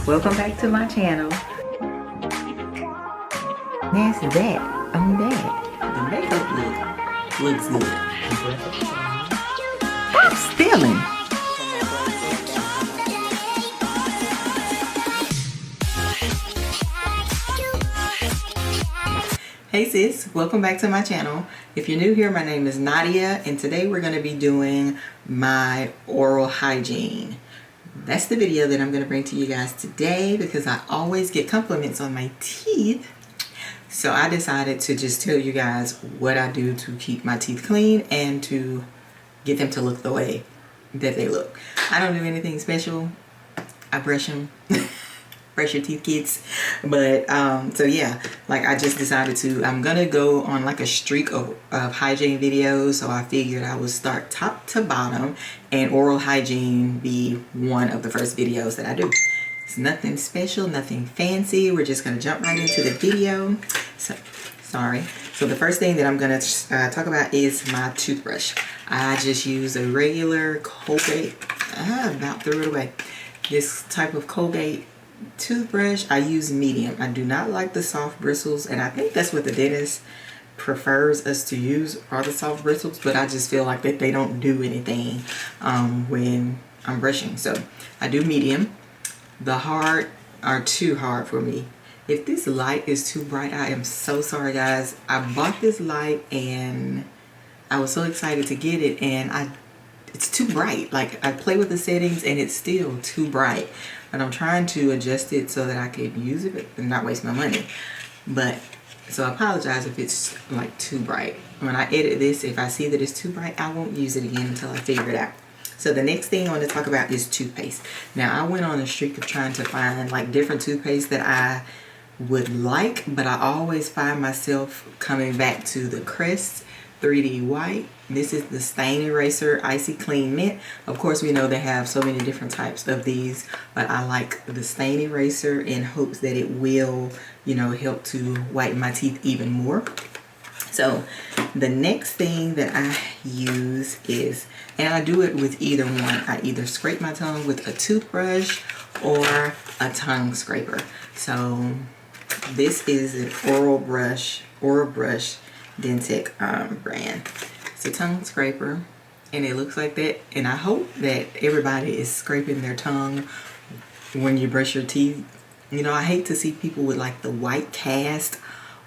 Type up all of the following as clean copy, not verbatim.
Welcome back to my channel. That's that on that. The makeup looks good. Stop stealing. Hey sis, welcome back to my channel. If you're new here, my name is Nadia, and today we're going to be doing my oral hygiene. That's the video that I'm going to bring to you guys today because I always get compliments on my teeth. So I decided to just tell you guys what I do to keep my teeth clean and to get them to look the way that they look. I don't do anything special. I brush them. Brush your teeth, kids. But so yeah, like I just decided to, I'm gonna go on like a streak of hygiene videos. So I figured I would start top to bottom and oral hygiene be one of the first videos that I do. It's nothing special, nothing fancy. We're just gonna jump right into the video. So the first thing that I'm gonna talk about is my toothbrush. I just use a regular Colgate. I about threw it away. This type of Colgate toothbrush. I use medium. I do not like the soft bristles, and I think that's what the dentist prefers us to use, are the soft bristles, but I just feel like that they don't do anything when I'm brushing. So I do medium. The hard are too hard for me. If this light is too bright, I am so sorry guys. I bought this light and I was so excited to get it, and it's too bright. Like I play with the settings and it's still too bright. And I'm trying to adjust it so that I could use it and not waste my money. But so I apologize if it's like too bright. When I edit this, if I see that it's too bright, I won't use it again until I figure it out. So the next thing I want to talk about is toothpaste. Now I went on a streak of trying to find like different toothpaste that I would like, but I always find myself coming back to the Crest 3D White. This is the Stain Eraser Icy Clean Mint. Of course, we know they have so many different types of these, but I like the Stain Eraser in hopes that it will, you know, help to whiten my teeth even more. So the next thing that I use is, and I do it with either one. I either scrape my tongue with a toothbrush or a tongue scraper. So this is an Oral Brush Dentec brand. It's a tongue scraper and it looks like that, and I hope that everybody is scraping their tongue when you brush your teeth. You know, I hate to see people with like the white cast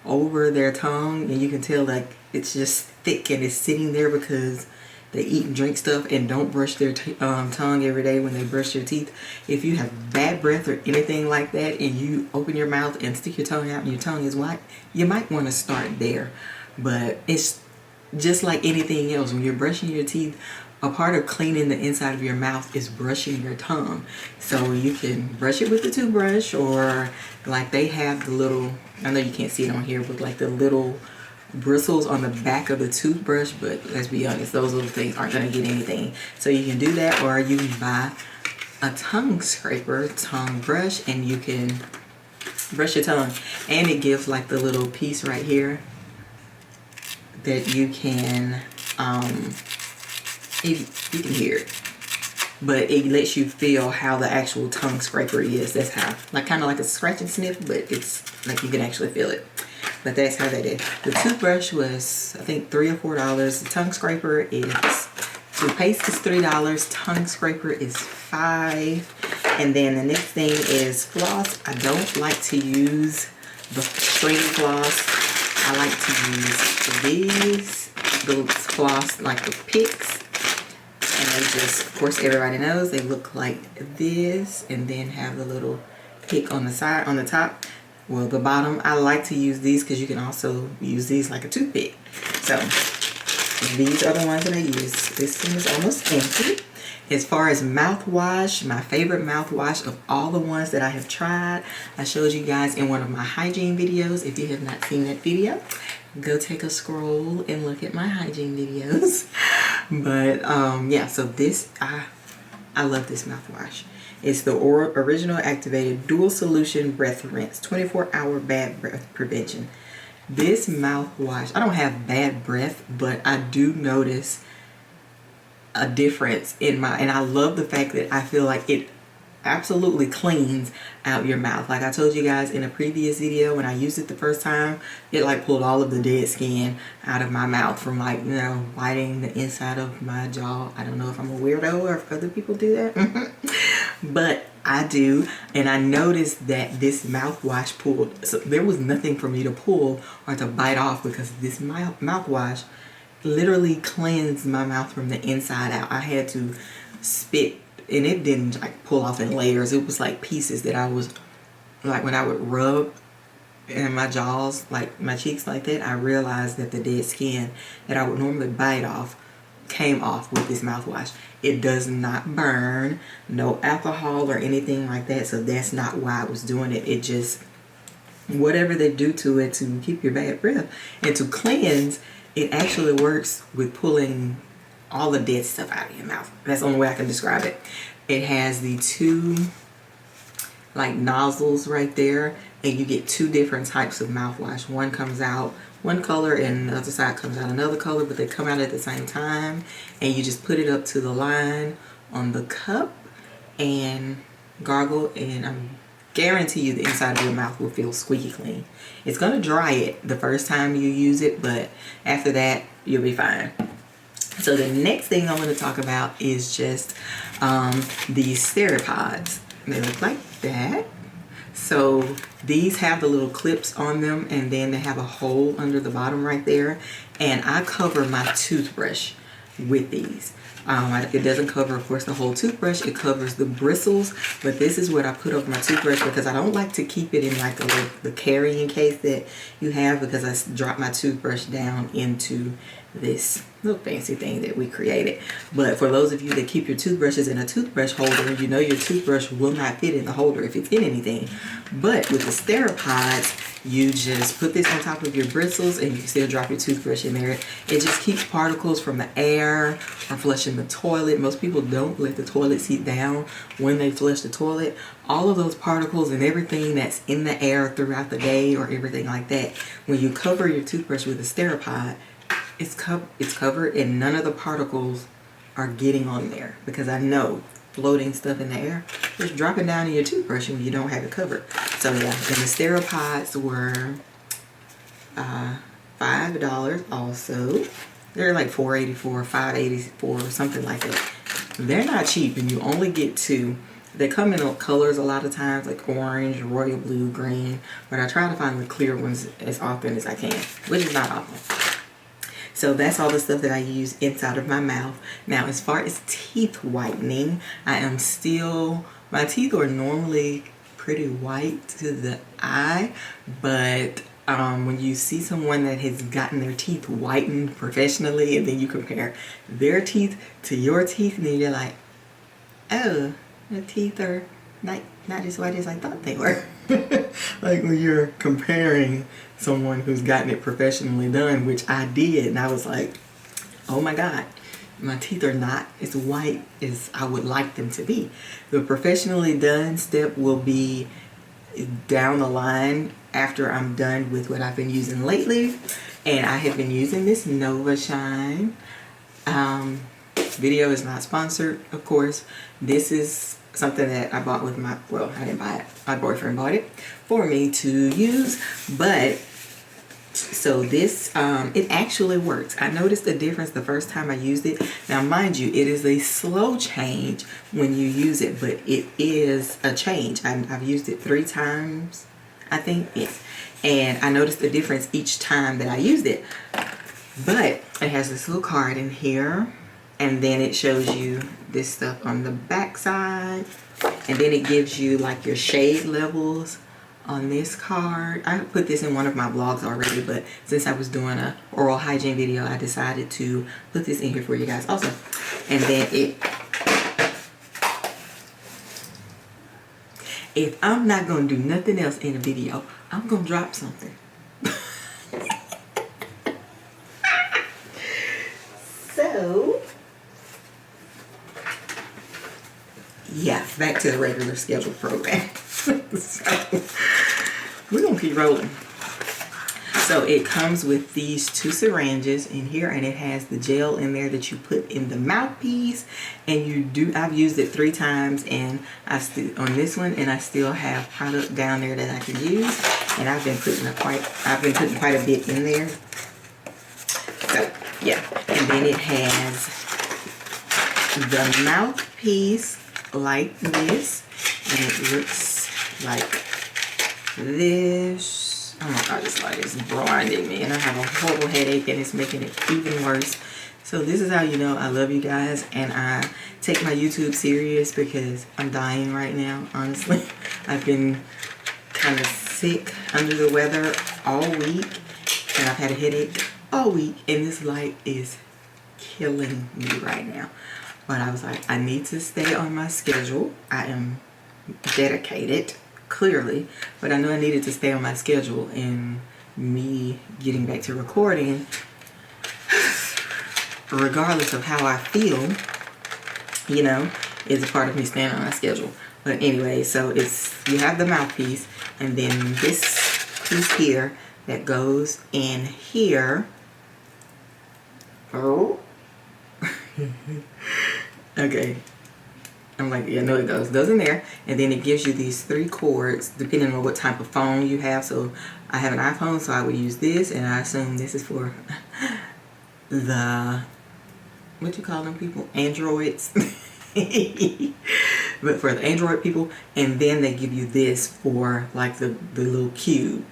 over their tongue, and you can tell like it's just thick and it's sitting there because they eat and drink stuff and don't brush their tongue every day when they brush their teeth. If you have bad breath or anything like that and you open your mouth and stick your tongue out and your tongue is white, you might want to start there. But it's just like anything else. When you're brushing your teeth, a part of cleaning the inside of your mouth is brushing your tongue. So you can brush it with the toothbrush, or like they have the little, I know you can't see it on here, but like the little bristles on the back of the toothbrush. But let's be honest, those little things aren't going to get anything. So you can do that, or you can buy a tongue scraper, tongue brush, and you can brush your tongue. And it gives like the little piece right here that you can, you can hear it, but it lets you feel how the actual tongue scraper is. That's how, like kind of like a scratch and sniff, but it's like you can actually feel it. But that's how that is. The toothbrush was, I think, $3 or $4. The tongue scraper is, toothpaste is $3, tongue scraper is $5. And then the next thing is floss. I don't like to use the string floss. I like to use these, the floss, like the picks, and they just, of course everybody knows, they look like this, and then have the little pick on the side, on the top. Well, the bottom, I like to use these because you can also use these like a toothpick. So these are the ones that I use. This one is almost empty. As far as mouthwash, my favorite mouthwash of all the ones that I have tried, I showed you guys in one of my hygiene videos. If you have not seen that video, go take a scroll and look at my hygiene videos. But yeah, so this, I love this mouthwash. It's the original activated dual solution breath rinse, 24-hour bad breath prevention. This mouthwash, I don't have bad breath, but I do notice a difference in my, and I love the fact that I feel like it absolutely cleans out your mouth. Like I told you guys in a previous video, when I used it the first time, it like pulled all of the dead skin out of my mouth from like, you know, biting the inside of my jaw. I don't know if I'm a weirdo or if other people do that. But I do, and I noticed that this mouthwash pulled, so there was nothing for me to pull or to bite off, because this mouthwash literally cleansed my mouth from the inside out. I had to spit, and it didn't like pull off in layers. It was like pieces that I was, like when I would rub in my jaws, like my cheeks like that, I realized that the dead skin that I would normally bite off came off with this mouthwash. It does not burn, no alcohol or anything like that, so that's not why I was doing it. It just, whatever they do to it to keep your bad breath and to cleanse, it actually works with pulling all the dead stuff out of your mouth. That's the only way I can describe it. It has the two like nozzles right there, and you get two different types of mouthwash. One comes out one color and the other side comes out another color, but they come out at the same time, and you just put it up to the line on the cup and gargle, and I guarantee you the inside of your mouth will feel squeaky clean. It's gonna dry it the first time you use it, but after that you'll be fine. So the next thing I'm going to talk about is just these Steropods. They look like that. So these have the little clips on them, and then they have a hole under the bottom right there. And I cover my toothbrush with these. It doesn't cover, of course, the whole toothbrush. It covers the bristles, but this is what I put over my toothbrush because I don't like to keep it in like the carrying case that you have, because I drop my toothbrush down into this little fancy thing that we created. But for those of you that keep your toothbrushes in a toothbrush holder, you know your toothbrush will not fit in the holder if it's in anything. But with the Steropods, you just put this on top of your bristles and you can still drop your toothbrush in there. It just keeps particles from the air or flushing the toilet. Most people don't let the toilet seat down when they flush the toilet. All of those particles and everything that's in the air throughout the day or everything like that, when you cover your toothbrush with a Steropod, it's covered and none of the particles are getting on there, because I know floating stuff in the air, just drop it down in your toothbrush when you don't have it covered. So yeah, and the Steropods were $5 also. They're like $4.84, $5.84, something like that. They're not cheap, and you only get two. They come in colors a lot of times, like orange, royal blue, green, but I try to find the clear ones as often as I can, which is not often. So that's all the stuff that I use inside of my mouth. Now, as far as teeth whitening, my teeth are normally pretty white to the eye, but when you see someone that has gotten their teeth whitened professionally, and then you compare their teeth to your teeth, and then you're like, oh, the teeth are not as white as I thought they were. Like when you're comparing someone who's gotten it professionally done, which I did, and I was like, oh my God, my teeth are not as white as I would like them to be. The professionally done step will be down the line after I'm done with what I've been using lately, and I have been using this Nova Shine. Video is not sponsored, of course. This is something that I bought with I didn't buy it. My boyfriend bought it for me to use. But so this, it actually works. I noticed a difference the first time I used it. Now, mind you, it is a slow change when you use it, but it is a change. I've used it 3 times, I think, yes. And I noticed the difference each time that I used it. But it has this little card in here, and then it shows you this stuff on the back side, and then it gives you like your shade levels on this card. I put this in one of my vlogs already, but since I was doing a oral hygiene video, I decided to put this in here for you guys also. And then if I'm not gonna do nothing else in a video, I'm gonna drop something. So yeah, back to the regular scheduled program. So we're gonna keep rolling. So it comes with these 2 syringes in here, and it has the gel in there that you put in the mouthpiece. And I've used it 3 times, and on this one, and I still have product down there that I can use. And I've been putting quite a bit in there. So yeah, and then it has the mouthpiece like this, and it looks like this. Oh my god, this light is blinding me, and I have a horrible headache, and it's making it even worse. So this is how you know I love you guys, and I take my YouTube serious, because I'm dying right now, honestly. I've been kind of sick, under the weather all week, and I've had a headache all week, and this light is killing me right now. But I was like, I need to stay on my schedule. I am dedicated, clearly, but I knew I needed to stay on my schedule, and me getting back to recording, regardless of how I feel, you know, is a part of me staying on my schedule. But anyway, so you have the mouthpiece, and then this piece here that goes in here. Oh. Okay. I'm like, yeah, no, it goes in there, and then it gives you these 3 cords depending on what type of phone you have. So I have an iPhone, so I would use this, and I assume this is for the, what you call them people, Androids. But for the Android people, and then they give you this for like the little cube,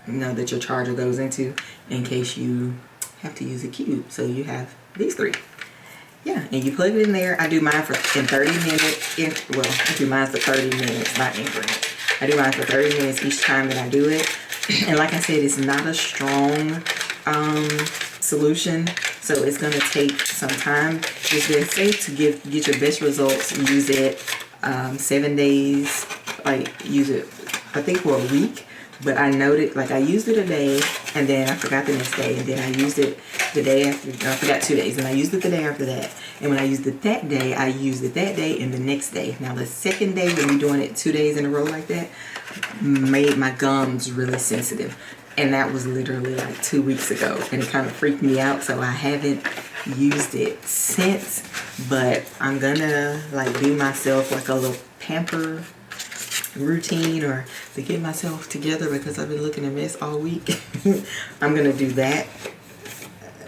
you know, that your charger goes into in case you have to use a cube. So you have these 3. Yeah, and you plug it in there. I do mine in 30 minutes. Well, I do mine for 30 minutes, not increments. I do mine for 30 minutes each time that I do it. And like I said, it's not a strong solution, so it's going to take some time. It's been safe to get your best results. Use it 7 days, like use it, I think, for a week. But I noted, like, I used it a day, and then I forgot the next day, and then I used it the day after. I forgot 2 days, and I used it the day after that. And when I used it that day, I used it that day and the next day. Now the second day, when you're doing it 2 days in a row like that, made my gums really sensitive. And that was literally like 2 weeks ago, and it kind of freaked me out, so I haven't used it since. But I'm gonna like do myself like a little pamper routine, or to get myself together, because I've been looking a mess all week. I'm gonna do that.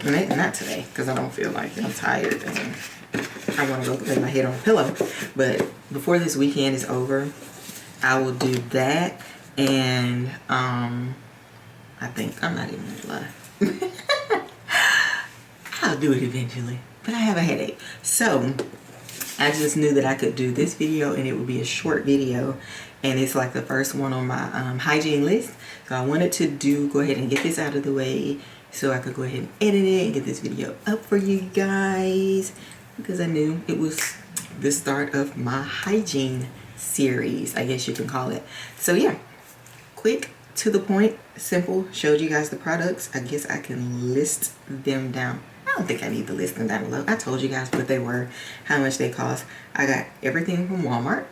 Not today, because I don't feel like it. I'm tired and I want to go lay my head on a pillow. But before this weekend is over, I will do that. And I think, I'm not even gonna lie, I'll do it eventually, but I have a headache. So I just knew that I could do this video, and it would be a short video, and it's like the first one on my hygiene list. So I wanted to go ahead and get this out of the way, so I could go ahead and edit it and get this video up for you guys, because I knew it was the start of my hygiene series, I guess you can call it. So yeah, quick, to the point, simple, showed you guys the products. I guess I can list them down. I don't think I need to list them down below. I told you guys what they were, how much they cost. I got everything from Walmart.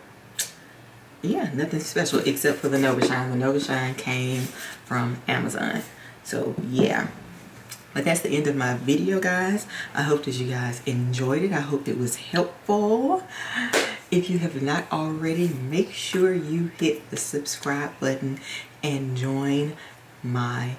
Yeah, nothing special except for the Novashine. The Novashine came from Amazon. So yeah, but that's the end of my video, guys. I hope that you guys enjoyed it. I hope it was helpful. If you have not already, make sure you hit the subscribe button and join my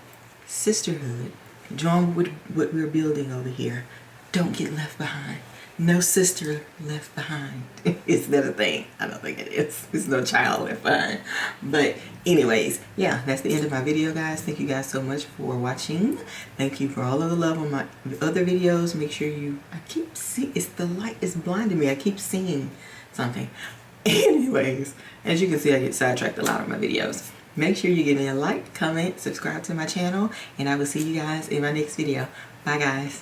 sisterhood. Join what we're building over here. Don't get left behind. No sister left behind. Is that a thing? I don't think it is. There's no child left behind. But anyways, yeah, that's the end of my video, guys. Thank you guys so much for watching. Thank you for all of the love on my other videos. Make sure I keep seeing, the light is blinding me. I keep seeing something. Anyways, as you can see, I get sidetracked a lot of my videos. Make sure you give me a like, comment, subscribe to my channel, and I will see you guys in my next video. Bye, guys.